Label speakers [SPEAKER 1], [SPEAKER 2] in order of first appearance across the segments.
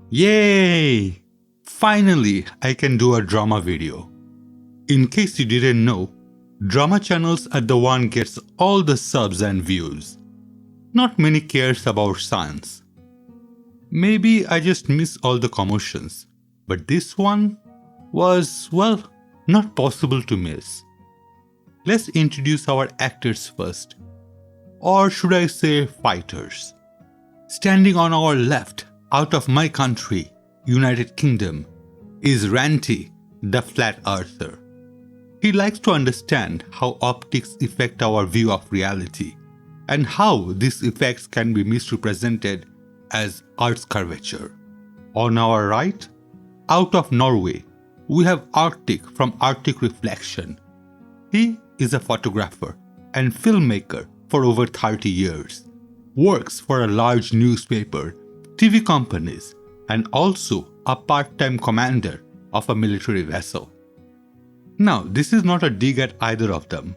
[SPEAKER 1] Yay! Finally, I can do a drama video. In case you didn't know, drama channels are the one gets all the subs and views. Not many cares about science. Maybe I just miss all the commotions, but this one was, well, not possible to miss. Let's introduce our actors first. Or should I say fighters? Standing on our left, out of my country, United Kingdom, is Ranty, the Flat Earther. He likes to understand how optics affect our view of reality and how these effects can be misrepresented as Earth's curvature. On our right, out of Norway, we have Arctic from Arctic Reflection. He is a photographer and filmmaker for over 30 years, works for a large newspaper, TV companies, and also a part-time commander of a military vessel. Now, this is not a dig at either of them,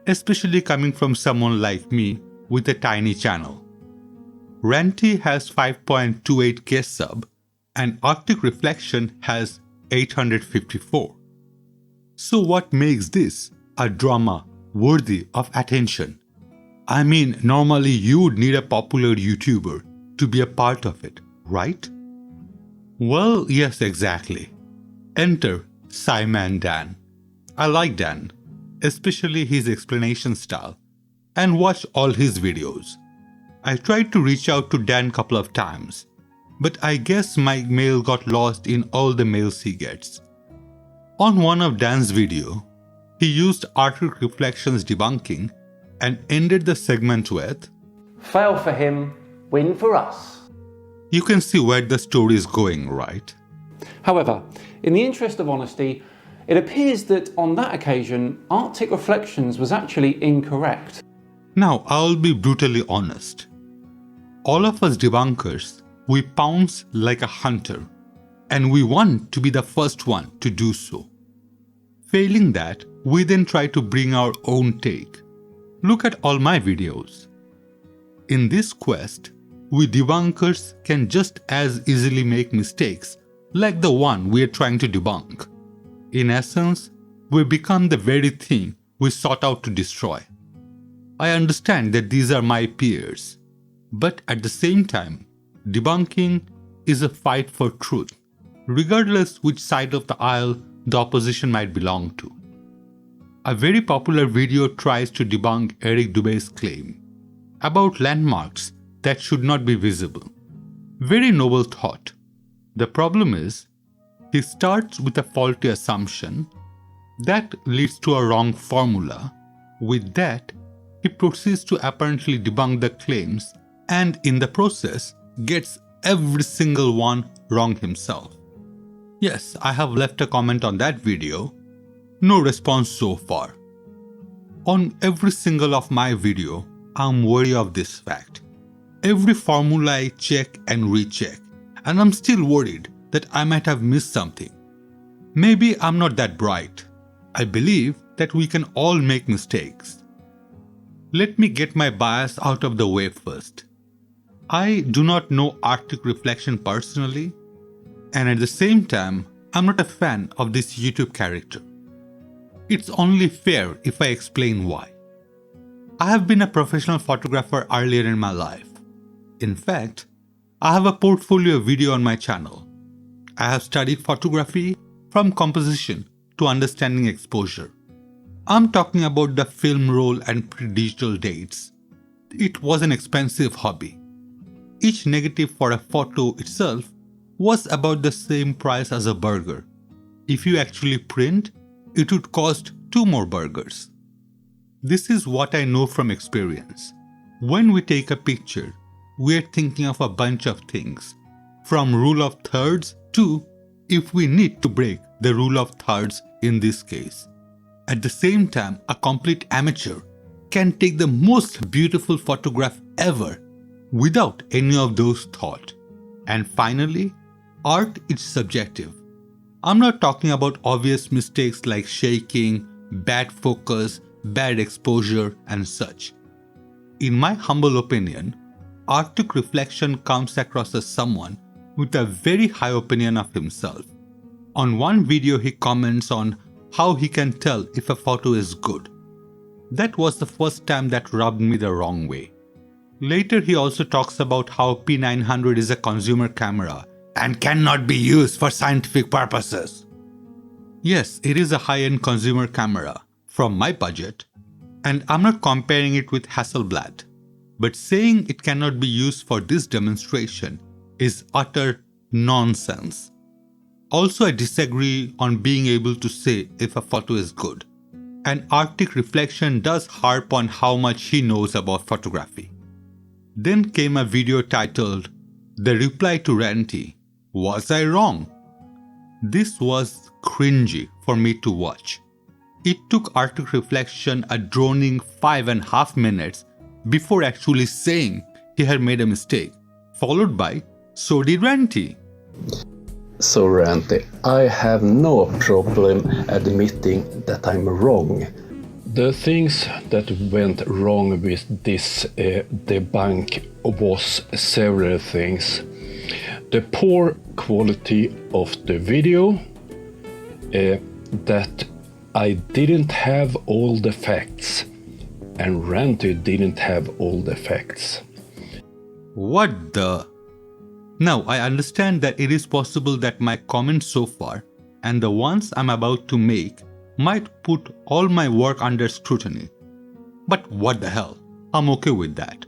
[SPEAKER 1] especially coming from someone like me with a tiny channel. Ranty has 5.28k sub and Arctic Reflection has 854. So what makes this a drama worthy of attention? I mean, normally you would need a popular YouTuber to be a part of it, right? Well, yes, exactly. Enter Simon Dan. I like Dan, especially his explanation style, and watch all his videos. I tried to reach out to Dan a couple of times, but I guess my mail got lost in all the mails he gets. On one of Dan's video, he used Arctic Reflections debunking and ended the segment with,
[SPEAKER 2] "Fail for him, win for us."
[SPEAKER 1] You can see where the story is going, right?
[SPEAKER 2] However, in the interest of honesty, it appears that on that occasion, Arctic Reflections was actually incorrect.
[SPEAKER 1] Now, I'll be brutally honest. All of us debunkers, we pounce like a hunter, and we want to be the first one to do so. Failing that, we then try to bring our own take. Look at all my videos. In this quest, we debunkers can just as easily make mistakes like the one we are trying to debunk. In essence, we become the very thing we sought out to destroy. I understand that these are my peers, but at the same time, debunking is a fight for truth, regardless which side of the aisle the opposition might belong to. A very popular video tries to debunk Eric Dubay's claim about landmarks that should not be visible. Very noble thought. The problem is, he starts with a faulty assumption that leads to a wrong formula. With that, he proceeds to apparently debunk the claims and in the process gets every single one wrong himself. Yes, I have left a comment on that video. No response so far. On every single of my video, I'm wary of this fact. Every formula I check and recheck, and I'm still worried that I might have missed something. Maybe I'm not that bright. I believe that we can all make mistakes. Let me get my bias out of the way first. I do not know Arctic Reflection personally, and at the same time, I'm not a fan of this YouTube character. It's only fair if I explain why. I have been a professional photographer earlier in my life. In fact, I have a portfolio video on my channel. I have studied photography from composition to understanding exposure. I'm talking about the film roll and pre-digital dates. It was an expensive hobby. Each negative for a photo itself was about the same price as a burger. If you actually print, it would cost 2 more burgers. This is what I know from experience. When we take a picture, we are thinking of a bunch of things, from rule of thirds to if we need to break the rule of thirds in this case. At the same time, a complete amateur can take the most beautiful photograph ever without any of those thoughts. And finally, art is subjective. I'm not talking about obvious mistakes like shaking, bad focus, bad exposure, and such. In my humble opinion, Arctic Reflection comes across as someone with a very high opinion of himself. On one video, he comments on how he can tell if a photo is good. That was the first time that rubbed me the wrong way. Later, he also talks about how P900 is a consumer camera and cannot be used for scientific purposes. Yes, it is a high-end consumer camera from my budget, and I'm not comparing it with Hasselblad, but saying it cannot be used for this demonstration is utter nonsense. Also, I disagree on being able to say if a photo is good. And Arctic Reflection does harp on how much he knows about photography. Then came a video titled, "The Reply to Ranty, Was I Wrong?" This was cringy for me to watch. It took Arctic Reflection a droning 5.5 minutes before actually saying he had made a mistake, followed by, "So did Ranty."
[SPEAKER 3] So Ranty, I have no problem admitting that I'm wrong. The things that went wrong with this debunk was several things. The poor quality of the video, that I didn't have all the facts, and Ranty didn't have all the facts.
[SPEAKER 1] What the? Now, I understand that it is possible that my comments so far, and the ones I'm about to make, might put all my work under scrutiny. But what the hell? I'm okay with that.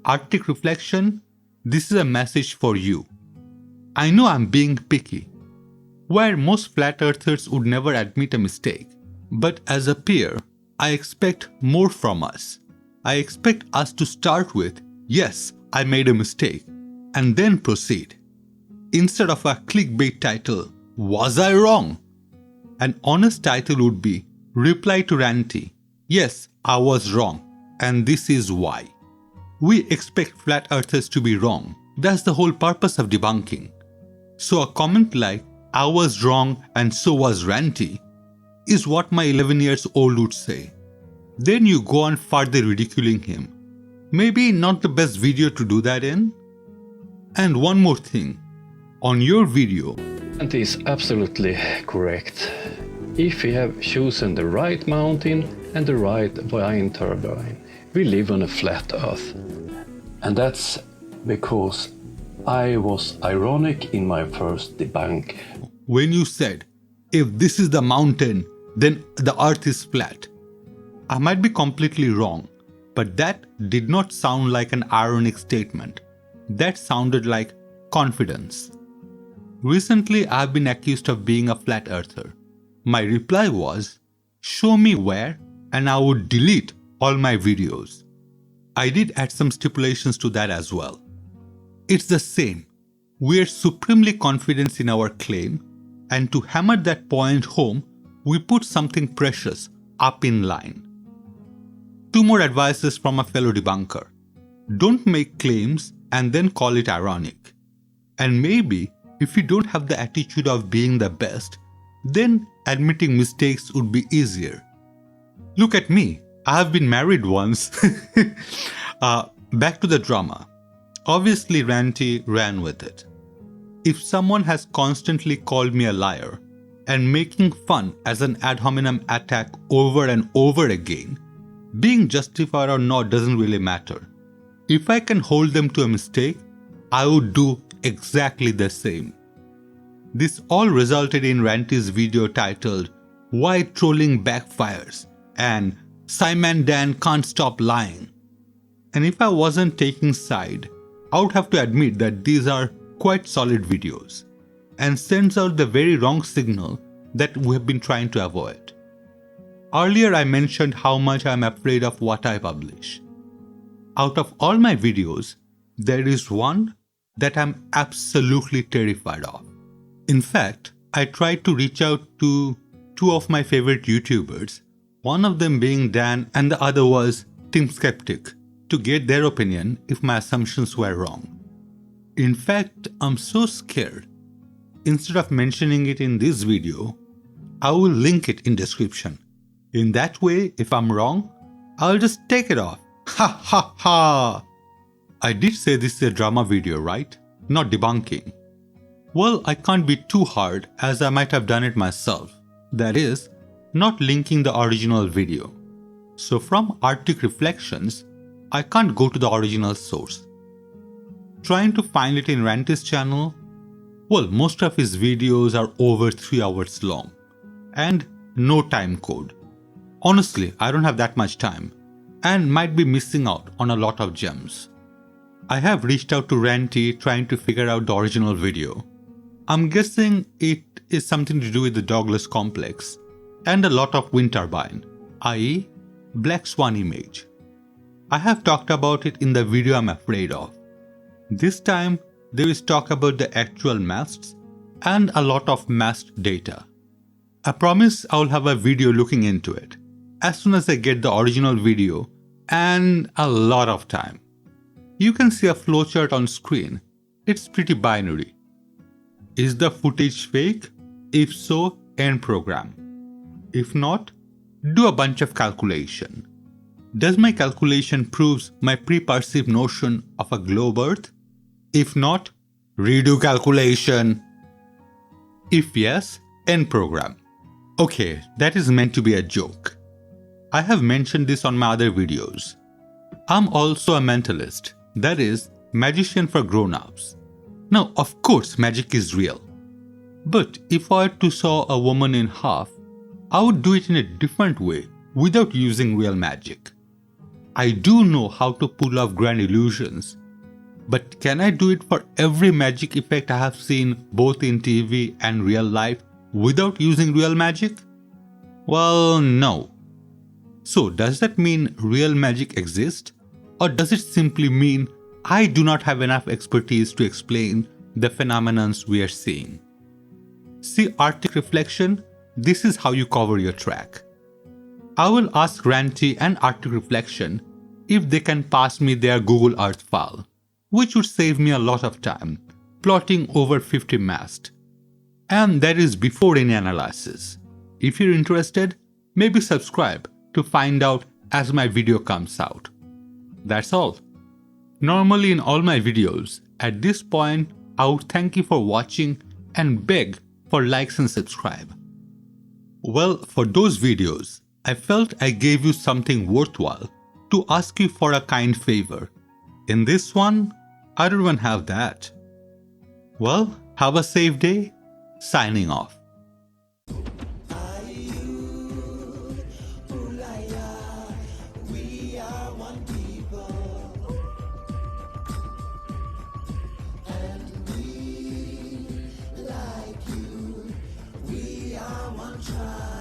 [SPEAKER 1] Arctic Reflection, this is a message for you. I know I'm being picky, where most flat earthers would never admit a mistake. But as a peer, I expect more from us. I expect us to start with, "Yes, I made a mistake," and then proceed. Instead of a clickbait title, "Was I wrong?" An honest title would be, "Reply to Ranty, yes, I was wrong, and this is why." We expect flat earthers to be wrong. That's the whole purpose of debunking. So a comment like, "I was wrong and so was Ranty," is what my 11 years old would say. Then you go on further ridiculing him. Maybe not the best video to do that in. And one more thing. On your video,
[SPEAKER 3] That is absolutely correct. If we have chosen the right mountain and the right wind turbine, we live on a flat earth. And that's because I was ironic in my first debunk.
[SPEAKER 1] when you said, "If this is the mountain, then the earth is flat," I might be completely wrong, but that did not sound like an ironic statement. That sounded like confidence. Recently, I've been accused of being a flat earther. My reply was, "Show me where, and I would delete all my videos." I did add some stipulations to that as well. It's the same. We're supremely confident in our claim, and to hammer that point home, we put something precious up in line. Two more advices from a fellow debunker. Don't make claims and then call it ironic. And maybe, if you don't have the attitude of being the best, then admitting mistakes would be easier. Look at me. I have been married once. Back to the drama. Obviously, Ranty ran with it. If someone has constantly called me a liar and making fun as an ad hominem attack over and over again, being justified or not doesn't really matter. If I can hold them to a mistake, I would do exactly the same. This all resulted in Ranty's video titled, "Why Trolling Backfires" and "Simon Dan Can't Stop Lying." And if I wasn't taking side, I would have to admit that these are quite solid videos and sends out the very wrong signal that we have been trying to avoid. Earlier I mentioned how much I am afraid of what I publish. Out of all my videos, there is one that I'm absolutely terrified of. In fact, I tried to reach out to two of my favorite YouTubers, one of them being Dan and the other was Team Skeptic, to get their opinion if my assumptions were wrong. In fact, I'm so scared. Instead of mentioning it in this video, I will link it in description. In that way, if I'm wrong, I'll just take it off. Ha ha ha! I did say this is a drama video, right? not debunking. Well, I can't be too hard as I might have done it myself. That is, not linking the original video. So from Arctic Reflections, I can't go to the original source. Trying to find it in Ranty's channel? Well, most of his videos are over 3 hours long. And no time code. Honestly, I don't have that much time and might be missing out on a lot of gems. I have reached out to Ranty trying to figure out the original video. I'm guessing it is something to do with the Douglas complex and a lot of wind turbine, i.e. black swan image. I have talked about it in the video I'm afraid of. This time there is talk about the actual masts and a lot of mast data. I promise I'll have a video looking into it as soon as I get the original video and a lot of time. You can see a flowchart on screen. It's pretty binary. Is the footage fake? If so, end program. If not, do a bunch of calculation. Does my calculation proves my pre-perceived notion of a globe Earth? If not, redo calculation. If yes, end program. Okay, that is meant to be a joke. I have mentioned this on my other videos. I'm also a mentalist, that is, magician for grown-ups. Now, of course, magic is real. But if I were to saw a woman in half, I would do it in a different way without using real magic. I do know how to pull off grand illusions, but can I do it for every magic effect I have seen both in TV and real life without using real magic? Well, no. So does that mean real magic exists? Or does it simply mean I do not have enough expertise to explain the phenomena we are seeing? See Arctic Reflection? This is how you cover your track. I will ask Ranty and Arctic Reflection if they can pass me their Google Earth file, which would save me a lot of time, plotting over 50 masts. And that is before any analysis. If you're interested, maybe subscribe to find out as my video comes out. That's all. Normally in all my videos, at this point, I would thank you for watching and beg for likes and subscribe. Well, for those videos, I felt I gave you something worthwhile to ask you for a kind favor. In this one, I don't even have that. Well, have a safe day. Signing off.
[SPEAKER 4] Try.